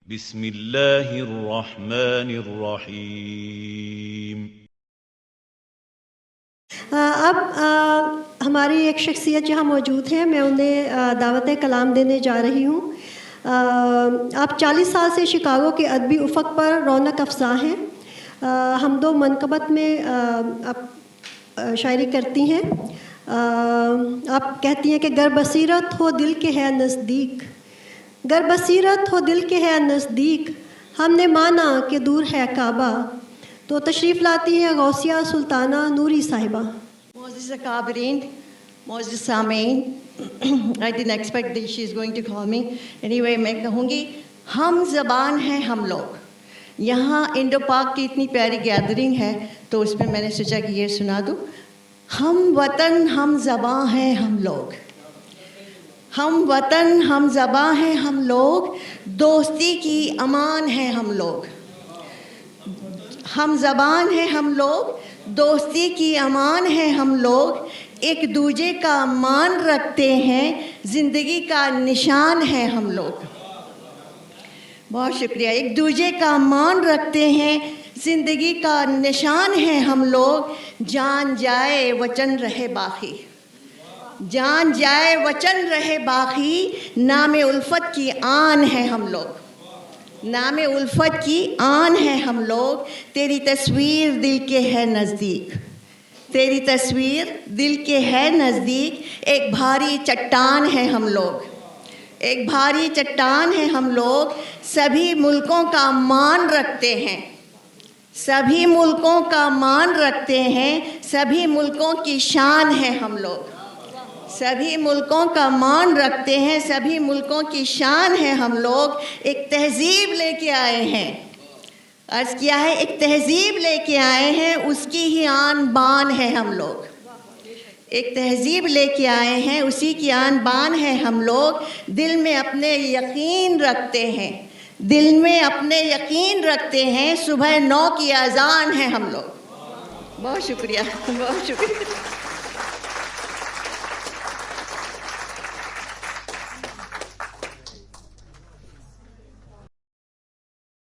बिस्मिल्लाहिर्रहमानिर्रहीम। अब हमारी एक शख्सियत जहाँ मौजूद है, मैं उन्हें दावत कलाम देने जा रही हूँ। आप 40 साल से शिकागो के अदबी उफ़क़ पर रौनक अफ़ज़ा हैं। हम दो मनक़बत में आप शायरी करती हैं। आप कहती हैं कि गर बसीरत हो दिल के है नज़दीक, गर बसीरत हो दिल के है नज़दीक, हमने माना कि दूर है काबा। तो तशरीफ़ लाती हैं गौसिया सुल्ताना नूरी साहिबा। Moses Akabarin, Moses Samein. I didn't expect that she is going to call me. Anyway, मैं कहूँगी हम ज़बान हैं हम लोग। यहाँ इंडो पाक की इतनी प्यारी गैदरिंग है, तो उसमें मैंने सोचा कि ये सुना दूँ। हम वतन हम ज़बां हैं हम लोग, हम वतन हम ज़बां हैं हम लोग, दोस्ती की अमान है हम लोग। हम ज़बान हैं हम लोग, दोस्ती की अमान है हम लोग, एक दूजे का मान रखते हैं, ज़िंदगी का निशान है हम लोग। बहुत शुक्रिया। एक दूजे का मान रखते हैं, ज़िंदगी का निशान है हम लोग, जान जाए वचन रहे बाकी, जान जाए वचन रहे बाकी, नामे उल्फत की आन है हम लोग, नामे उल्फत की आन है हम लोग। तेरी तस्वीर दिल के है नज़दीक, तेरी तस्वीर दिल के है नज़दीक, एक भारी चट्टान है हम लोग, एक भारी चट्टान है हम लोग, सभी मुल्कों का मान रखते हैं, सभी मुल्कों का मान रखते हैं, सभी मुल्कों की शान है हम लोग, सभी मुल्कों का मान रखते हैं, सभी मुल्कों की शान है हम लोग। एक तहज़ीब लेके आए हैं, अर्ज़ किया है एक तहज़ीब लेके आए हैं, उसकी ही आन बान है हम लोग। एक तहज़ीब लेके आए हैं, उसी की आन बान है हम लोग। दिल में अपने यकीन रखते हैं, दिल में अपने यकीन रखते हैं, सुबह 9 की अज़ान है हम लोग। बहुत शुक्रिया, बहुत शुक्रिया।